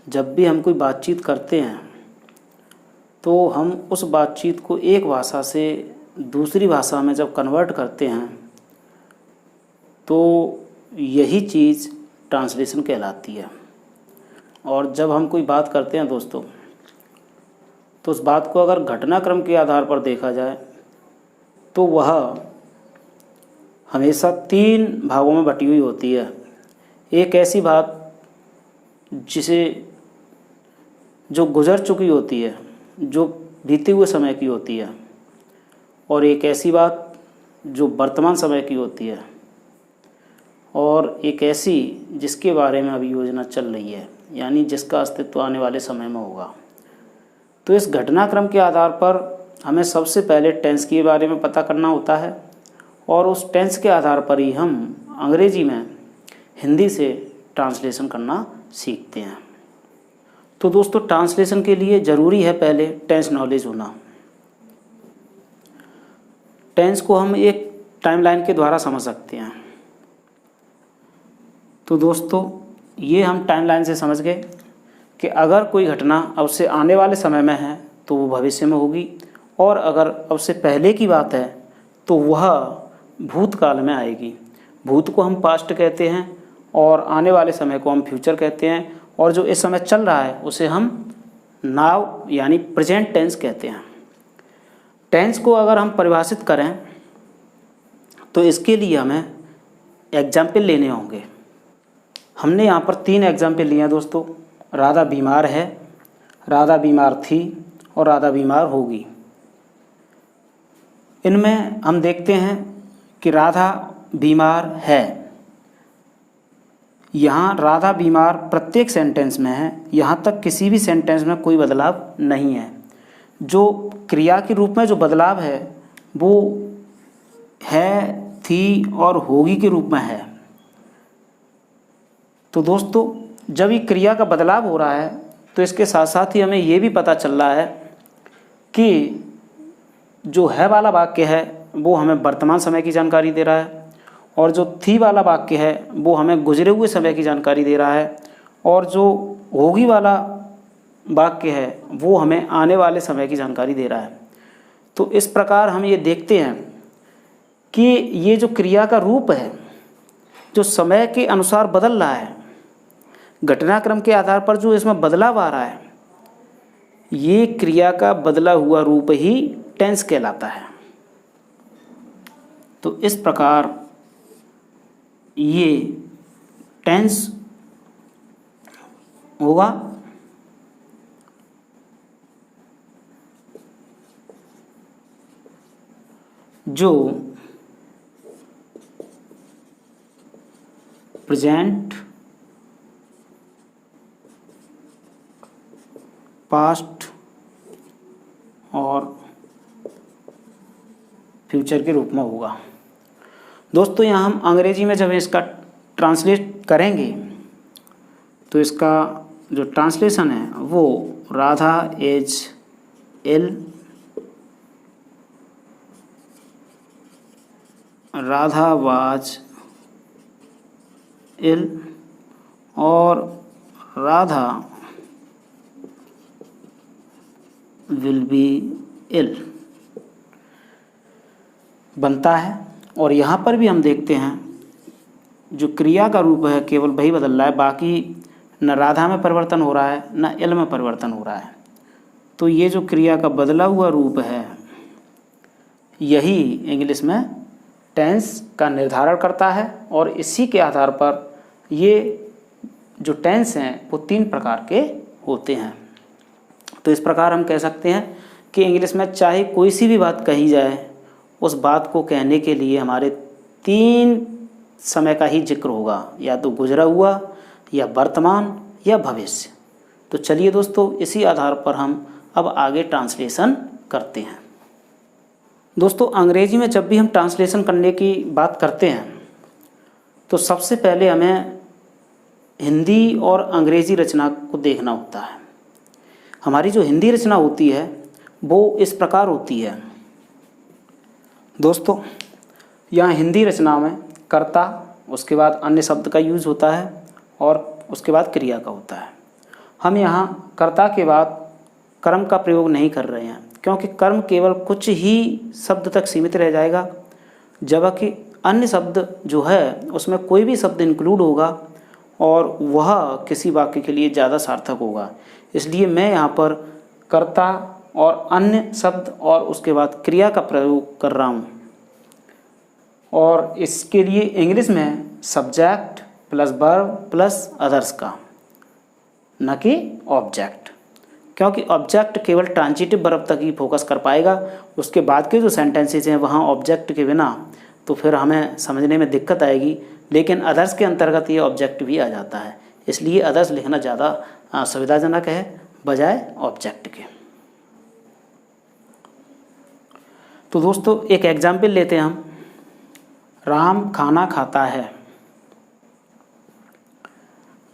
जब भी हम कोई बातचीत करते हैं तो हम उस बातचीत को एक भाषा से दूसरी भाषा में जब कन्वर्ट करते हैं तो यही चीज़ ट्रांसलेशन कहलाती है। और जब हम कोई बात करते हैं दोस्तों, तो उस बात को अगर घटनाक्रम के आधार पर देखा जाए तो वह हमेशा 3 भागों में बटी हुई होती है। एक ऐसी बात जो गुजर चुकी होती है, जो बीते हुए समय की होती है, और एक ऐसी बात जो वर्तमान समय की होती है, और एक ऐसी जिसके बारे में अभी योजना चल रही है, यानी जिसका अस्तित्व आने वाले समय में होगा। तो इस घटनाक्रम के आधार पर हमें सबसे पहले टेंस के बारे में पता करना होता है, और उस टेंस के आधार पर ही हम अंग्रेजी में हिंदी से ट्रांसलेशन करना सीखते हैं। तो दोस्तों, ट्रांसलेशन के लिए ज़रूरी है पहले टेंस नॉलेज होना। टेंस को हम एक टाइमलाइन के द्वारा समझ सकते हैं। तो दोस्तों, ये हम टाइमलाइन से समझ गए कि अगर कोई घटना अब से आने वाले समय में है तो वो भविष्य में होगी, और अगर अब से पहले की बात है तो वह भूतकाल में आएगी। भूत को हम पास्ट कहते हैं और आने वाले समय को हम फ्यूचर कहते हैं, और जो इस समय चल रहा है उसे हम नाउ यानी प्रेजेंट टेंस कहते हैं। टेंस को अगर हम परिभाषित करें तो इसके लिए हमें एग्जाम्पल लेने होंगे। हमने यहाँ पर 3 एग्जाम्पल लिए हैं दोस्तों। राधा बीमार है, राधा बीमार थी और राधा बीमार होगी। इनमें हम देखते हैं कि राधा बीमार है। यहाँ राधा बीमार प्रत्येक सेंटेंस में है, यहाँ तक किसी भी सेंटेंस में कोई बदलाव नहीं है। जो क्रिया के रूप में जो बदलाव है वो है, थी और होगी के रूप में है। तो दोस्तों, जब ये क्रिया का बदलाव हो रहा है तो इसके साथ साथ ही हमें ये भी पता चल रहा है कि जो है वाला वाक्य है वो हमें वर्तमान समय की जानकारी दे रहा है, और जो थी वाला वाक्य है वो हमें गुजरे हुए समय की जानकारी दे रहा है, और जो होगी वाला वाक्य है वो हमें आने वाले समय की जानकारी दे रहा है। तो इस प्रकार हम ये देखते हैं कि ये जो क्रिया का रूप है जो समय के अनुसार बदल रहा है, घटनाक्रम के आधार पर जो इसमें बदलाव आ रहा है, ये क्रिया का बदला हुआ रूप ही टेंस कहलाता है। तो इस प्रकार ये टेंस होगा। जो प्रेजेंट, पास्ट और फ्यूचर के रूप में होगा। दोस्तों, यहाँ हम अंग्रेजी में जब इसका ट्रांसलेट करेंगे तो इसका जो ट्रांसलेशन है वो Radha is ill, Radha was ill और राधा विल बी इल बनता है। और यहाँ पर भी हम देखते हैं जो क्रिया का रूप है केवल वही बदल रहा है, बाकी न राधा में परिवर्तन हो रहा है न इल में परिवर्तन हो रहा है। तो ये जो क्रिया का बदला हुआ रूप है यही इंग्लिश में टेंस का निर्धारण करता है, और इसी के आधार पर ये जो टेंस हैं वो 3 प्रकार के होते हैं। तो इस प्रकार हम कह सकते हैं कि इंग्लिश में चाहे कोई सी भी बात कही जाए, उस बात को कहने के लिए हमारे 3 समय का ही जिक्र होगा, या तो गुजरा हुआ या वर्तमान या भविष्य। तो चलिए दोस्तों, इसी आधार पर हम अब आगे ट्रांसलेशन करते हैं। दोस्तों, अंग्रेजी में जब भी हम ट्रांसलेशन करने की बात करते हैं तो सबसे पहले हमें हिंदी और अंग्रेज़ी रचना को देखना होता है। हमारी जो हिंदी रचना होती है वो इस प्रकार होती है। दोस्तों, यहाँ हिंदी रचना में कर्ता, उसके बाद अन्य शब्द का यूज़ होता है और उसके बाद क्रिया का होता है। हम यहाँ कर्ता के बाद कर्म का प्रयोग नहीं कर रहे हैं, क्योंकि कर्म केवल कुछ ही शब्द तक सीमित रह जाएगा, जबकि अन्य शब्द जो है उसमें कोई भी शब्द इंक्लूड होगा और वह किसी वाक्य के लिए ज़्यादा सार्थक होगा। इसलिए मैं यहाँ पर कर्ता और अन्य शब्द और उसके बाद क्रिया का प्रयोग कर रहा हूँ, और इसके लिए इंग्लिश में subject plus verb plus others का, न कि ऑब्जेक्ट, क्योंकि ऑब्जेक्ट केवल ट्रांजिटिव वर्ब तक ही फोकस कर पाएगा। उसके बाद के जो सेंटेंसेस हैं वहाँ ऑब्जेक्ट के बिना तो फिर हमें समझने में दिक्कत आएगी, लेकिन अदर्स के अंतर्गत ये ऑब्जेक्ट भी आ जाता है, इसलिए अदर्स लिखना ज़्यादा सुविधाजनक है बजाय ऑब्जेक्ट के। तो दोस्तों एक एग्जाम्पल लेते हैं हम, राम खाना खाता है।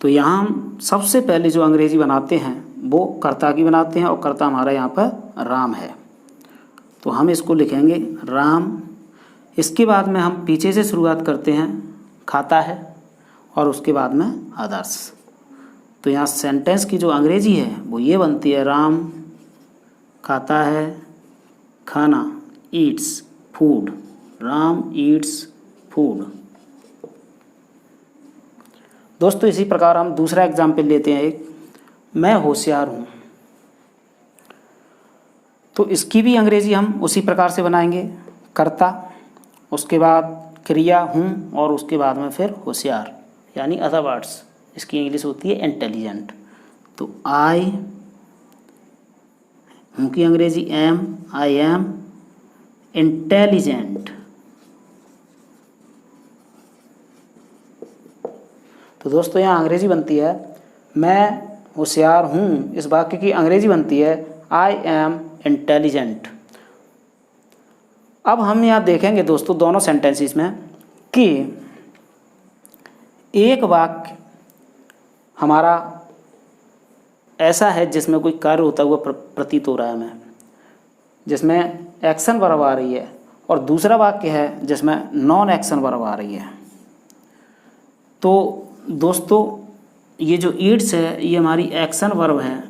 तो यहाँ हम सबसे पहले जो अंग्रेजी बनाते हैं वो कर्ता की बनाते हैं, और कर्ता हमारा यहाँ पर राम है, तो हम इसको लिखेंगे राम। इसके बाद में हम पीछे से शुरुआत करते हैं, खाता है, और उसके बाद में अदर्स। तो यहाँ सेंटेंस की जो अंग्रेजी है वो ये बनती है, राम खाता है खाना, Yeats food, Ram Yeats food. दोस्तों इसी प्रकार हम दूसरा एग्जाम्पल लेते हैं एक, मैं होशियार हूँ। तो इसकी भी अंग्रेजी हम उसी प्रकार से बनाएंगे, कर्ता, उसके बाद क्रिया हूँ, और उसके बाद में फिर होशियार यानी अदर वर्ड्स, इसकी इंग्लिश होती है इंटेलिजेंट। तो आई हूँ की अंग्रेजी एम, आई एम इंटेलिजेंट। तो दोस्तों यहाँ अंग्रेजी बनती है मैं होशियार हूँ, इस वाक्य की अंग्रेजी बनती है आई एम इंटेलिजेंट। अब हम यहाँ देखेंगे दोस्तों दोनों सेंटेंसेस में कि एक वाक्य हमारा ऐसा है जिसमें कोई कार्य होता हुआ प्रतीत हो रहा है हमें, जिसमें एक्शन वर्ब आ रही है, और दूसरा वाक्य है जिसमें नॉन एक्शन वर्ब आ रही है। तो दोस्तों ये जो ईट्स है ये हमारी एक्शन वर्ब है,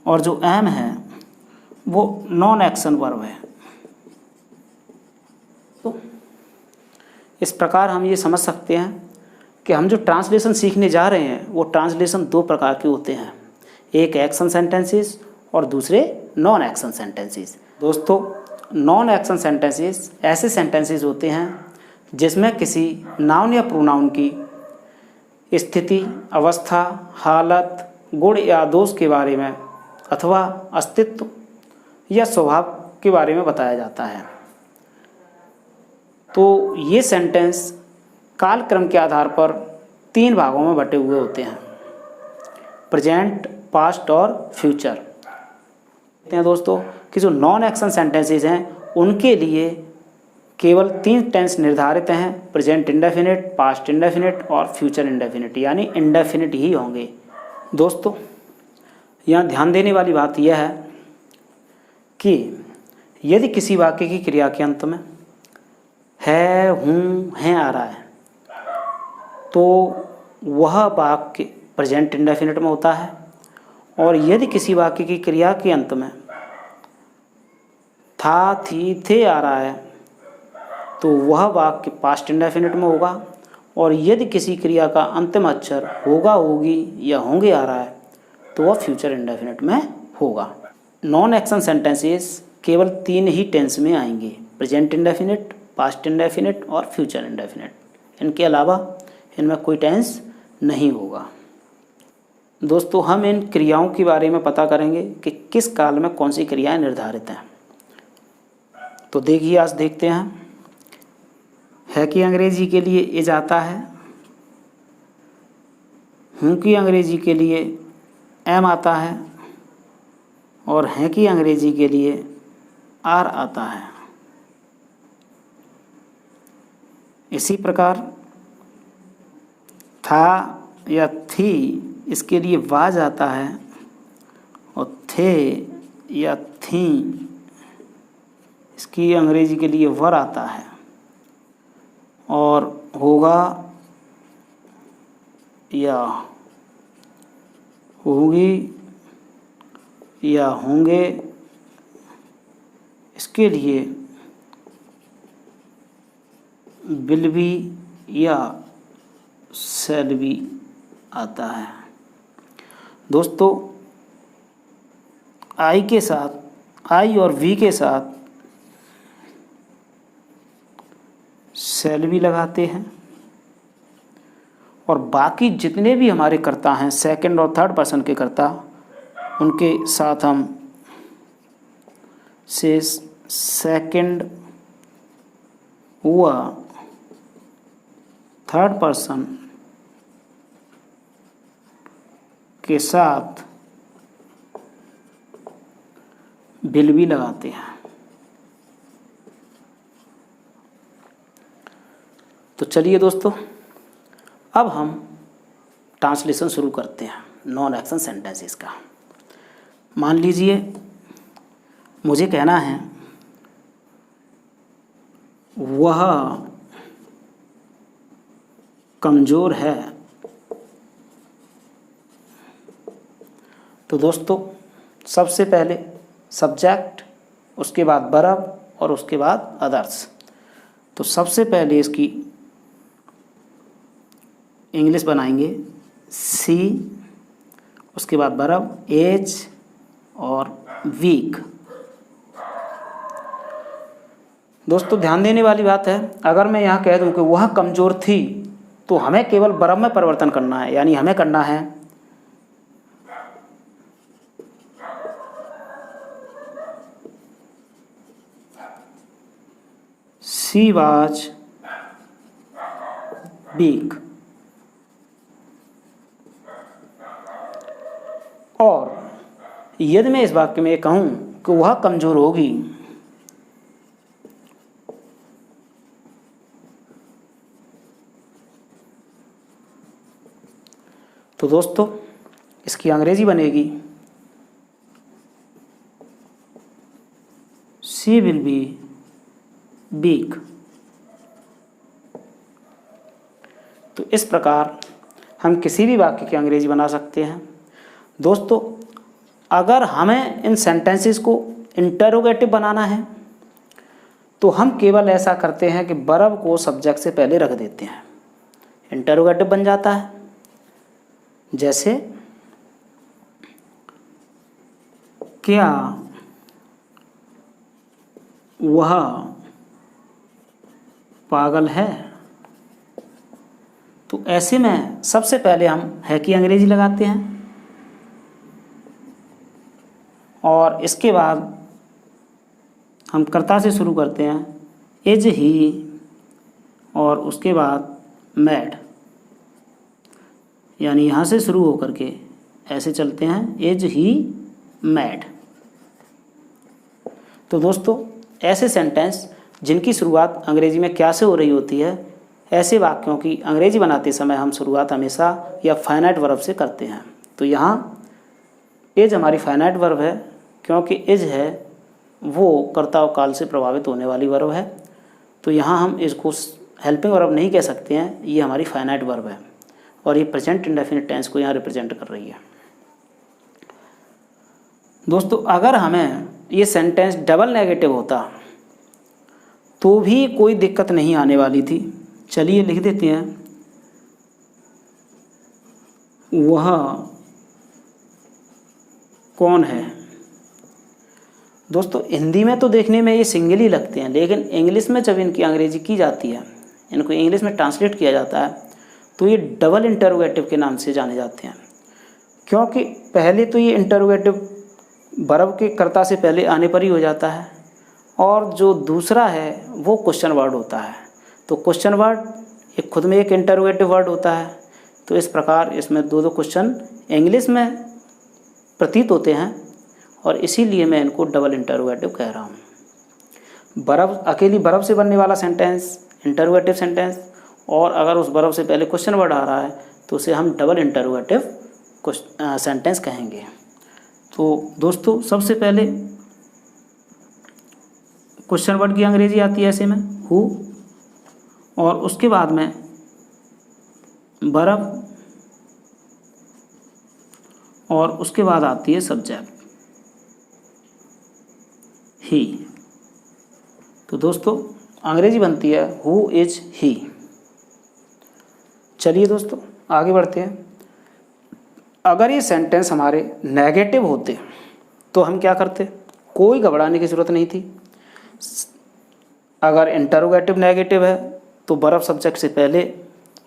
और जो एम है वो नॉन एक्शन वर्ब है। तो इस प्रकार हम ये समझ सकते हैं कि हम जो ट्रांसलेशन सीखने जा रहे हैं वो ट्रांसलेशन दो प्रकार के होते हैं, एक एक्शन सेंटेंसेस और दूसरे नॉन एक्शन सेंटेंसेस। दोस्तों नॉन एक्शन सेंटेंसेस ऐसे सेंटेंसेस होते हैं जिसमें किसी नाउन या प्रोनाउन की स्थिति, अवस्था, हालत, गुण या दोष के बारे में अथवा अस्तित्व या स्वभाव के बारे में बताया जाता है। तो ये सेंटेंस कालक्रम के आधार पर तीन भागों में बटे हुए होते हैं, प्रेजेंट, पास्ट और फ्यूचर। कहते हैं दोस्तों कि जो नॉन एक्शन सेंटेंसेस हैं उनके लिए केवल तीन टेंस निर्धारित हैं, प्रेजेंट इंडेफिनिट, पास्ट इंडेफिनिट और फ्यूचर इंडेफिनिट, यानी इंडेफिनिट ही होंगे। दोस्तों यहाँ ध्यान देने वाली बात यह है कि यदि किसी वाक्य की क्रिया के अंत में है, हूँ, हैं आ रहा है तो वह वाक्य प्रेजेंट इंडेफिनिट में होता है, और यदि किसी वाक्य की क्रिया के अंत में था, थी, थे आ रहा है तो वह वाक्य पास्ट इंडेफिनिट में होगा, और यदि किसी क्रिया का अंतिम अक्षर होगा, होगी या होंगे आ रहा है तो वह फ्यूचर इंडेफिनिट में होगा। नॉन एक्शन सेंटेंसेस केवल तीन ही टेंस में आएंगे, प्रेजेंट इंडेफिनिट, पास्ट इंडेफिनिट और फ्यूचर इंडेफिनिट। इनके अलावा इनमें कोई टेंस नहीं होगा। दोस्तों हम इन क्रियाओं के बारे में पता करेंगे कि किस काल में कौन सी क्रियाएं निर्धारित हैं। तो देखिए आज देखते हैं, है की अंग्रेजी के लिए इज आता है, हूँ की अंग्रेजी के लिए एम आता है, और हैं की अंग्रेजी के लिए आर आता है। इसी प्रकार था या थी इसके लिए वाज आता है, और थे या थी इसकी अंग्रेजी के लिए वर आता है, और होगा या होगी या होंगे, इसके लिए विल बी या शैल बी आता है। दोस्तों आई के साथ, आई और वी के साथ शैल बी लगाते हैं और बाकी जितने भी हमारे कर्ता हैं सेकंड और थर्ड पर्सन के कर्ता, उनके साथ हम से सेकंड व थर्ड पर्सन के साथ विल भी लगाते हैं। तो चलिए दोस्तों, अब हम ट्रांसलेशन शुरू करते हैं नॉन एक्शन सेंटेंसेस का। मान लीजिए मुझे कहना है वह कमज़ोर है। तो दोस्तों सबसे पहले सब्जेक्ट, उसके बाद वर्ब और उसके बाद अदर्स। तो सबसे पहले इसकी इंग्लिश बनाएंगे सी, उसके बाद वर्ब एज और वीक। दोस्तों ध्यान देने वाली बात है, अगर मैं यहाँ कह दूँ कि वह कमज़ोर थी तो हमें केवल वर्ब में परिवर्तन करना है, यानी हमें करना है शी वाज वीक। और यदि मैं इस वाक्य में कहूँ कि वह कमज़ोर होगी, तो दोस्तों इसकी अंग्रेजी बनेगी शी विल बी वीक। तो इस प्रकार हम किसी भी वाक्य की अंग्रेजी बना सकते हैं। दोस्तों अगर हमें इन सेंटेंसेस को इंटरोगेटिव बनाना है तो हम केवल ऐसा करते हैं कि वर्ब को सब्जेक्ट से पहले रख देते हैं, इंटरोगेटिव बन जाता है। जैसे क्या वह पागल है। तो ऐसे में सबसे पहले हम है की अंग्रेजी लगाते हैं और इसके बाद हम कर्ता से शुरू करते हैं इज ही और उसके बाद मैड, यानी यहाँ से शुरू होकर के ऐसे चलते हैं इज ही मैड। तो दोस्तों ऐसे सेंटेंस जिनकी शुरुआत अंग्रेजी में क्या से हो रही होती है, ऐसे वाक्यों की अंग्रेजी बनाते समय हम शुरुआत हमेशा या फाइनाइट वर्ब से करते हैं। तो यहाँ इज हमारी फाइनाइट वर्ब है, क्योंकि इज है वो कर्ता और काल से प्रभावित होने वाली वर्ब है। तो यहाँ हम इसको हेल्पिंग वर्ब नहीं कह सकते हैं, ये हमारी फाइनाइट वर्ब है और ये प्रेजेंट इंडेफिनिट टेंस को यहाँ रिप्रेजेंट कर रही है। दोस्तों अगर हमें ये सेंटेंस डबल नेगेटिव होता तो भी कोई दिक्कत नहीं आने वाली थी। चलिए लिख देते हैं वह कौन है। दोस्तों हिंदी में तो देखने में ये सिंगल ही लगते हैं, लेकिन इंग्लिश में जब इनकी अंग्रेजी की जाती है, इनको इंग्लिश में ट्रांसलेट किया जाता है, तो ये डबल इंटरोगेटिव के नाम से जाने जाते हैं। क्योंकि पहले तो ये इंटरोगेटिव वर्ब के कर्ता से पहले आने पर ही हो जाता है और जो दूसरा है वो क्वेश्चन वर्ड होता है। तो क्वेश्चन वर्ड एक खुद में एक इंटरोगेटिव वर्ड होता है। तो इस प्रकार इसमें दो क्वेश्चन इंग्लिश में प्रतीत होते हैं और इसीलिए मैं इनको डबल इंटरोगेटिव कह रहा हूँ। वर्ब अकेली वर्ब से बनने वाला सेंटेंस इंटरोगेटिव सेंटेंस, और अगर उस वर्ब से पहले क्वेश्चन वर्ड आ रहा है तो उसे हम डबल इंटरोगेटिव सेंटेंस कहेंगे। तो दोस्तों सबसे पहले क्वेश्चन वर्ड की अंग्रेजी आती है ऐसे में हु, और उसके बाद में वर्ब और उसके बाद आती है सब्जेक्ट ही। तो दोस्तों अंग्रेजी बनती है हु इज ही। चलिए दोस्तों आगे बढ़ते हैं। अगर ये सेंटेंस हमारे नेगेटिव होते तो हम क्या करते, कोई घबराने की ज़रूरत नहीं थी। अगर इंटरोगेटिव नेगेटिव है तो बर्ब सब्जेक्ट से पहले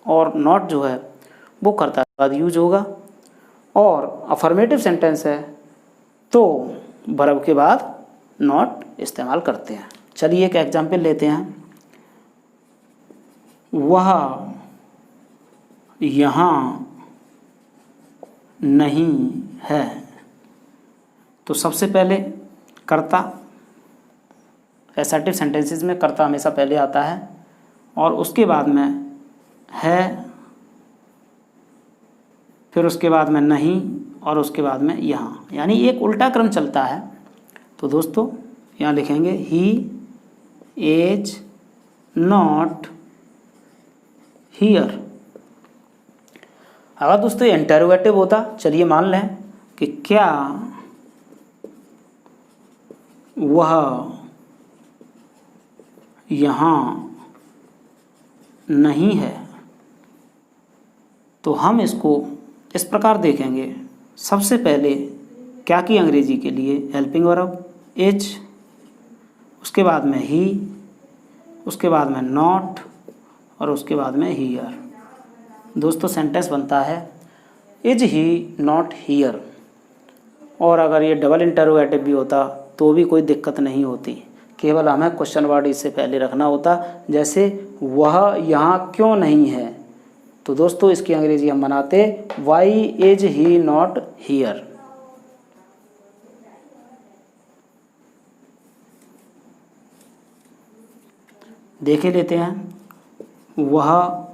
और नॉट जो है वो कर्ता के बाद यूज होगा, और अफर्मेटिव सेंटेंस है तो बर्ब के बाद नॉट इस्तेमाल करते हैं। चलिए एक एग्जाम्पल लेते हैं। वह यहाँ नहीं है। तो सबसे पहले कर्ता, एसर्टिव सेंटेंसेस में कर्ता हमेशा पहले आता है और उसके बाद में है, फिर उसके बाद में नहीं और उसके बाद में यहाँ, यानी एक उल्टा क्रम चलता है। तो दोस्तों यहाँ लिखेंगे ही इज नॉट हियर। अगर दोस्तों इंटरोगेटिव होता, चलिए मान लें कि क्या वह यहाँ नहीं है, तो हम इसको इस प्रकार देखेंगे। सबसे पहले क्या की अंग्रेजी के लिए हेल्पिंग वर्ब इज, उसके बाद में ही, उसके बाद में नॉट और उसके बाद में हियर। दोस्तों सेंटेंस बनता है इज ही नॉट हियर। और अगर ये डबल इंटरोगेटिव भी होता तो भी कोई दिक्कत नहीं होती, केवल हमें क्वेश्चन वर्ड इससे पहले रखना होता, जैसे वह यहाँ क्यों नहीं है। तो दोस्तों इसकी अंग्रेजी हम बनाते why is he not here. देखे लेते हैं वह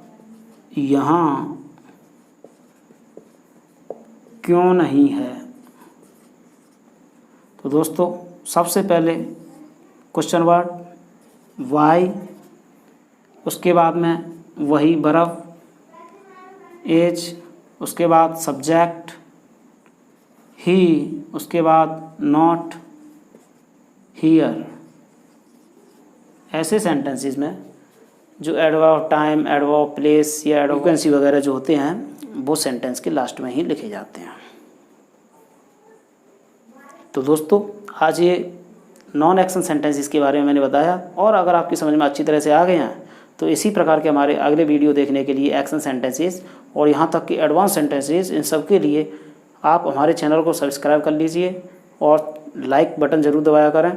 यहाँ क्यों नहीं है। तो दोस्तों सबसे पहले क्वेश्चन वर्ड वाई, उसके बाद में वही बर्ब एज, उसके बाद सब्जेक्ट ही, उसके बाद नॉट हियर। ऐसे सेंटेंसेस में जो एडवर्ब टाइम, एडवर्ब प्लेस या एडवर्ब फ्रीक्वेंसी वगैरह जो होते हैं वो सेंटेंस के लास्ट में ही लिखे जाते हैं। तो दोस्तों आज ये नॉन एक्शन सेंटेंसेस के बारे में मैंने बताया, और अगर आपकी समझ में अच्छी तरह से आ गए हैं तो इसी प्रकार के हमारे अगले वीडियो देखने के लिए एक्शन सेंटेंसेस और यहाँ तक कि एडवांस सेंटेंसेस, इन सब के लिए आप हमारे चैनल को सब्सक्राइब कर लीजिए और लाइक बटन ज़रूर दबाया करें।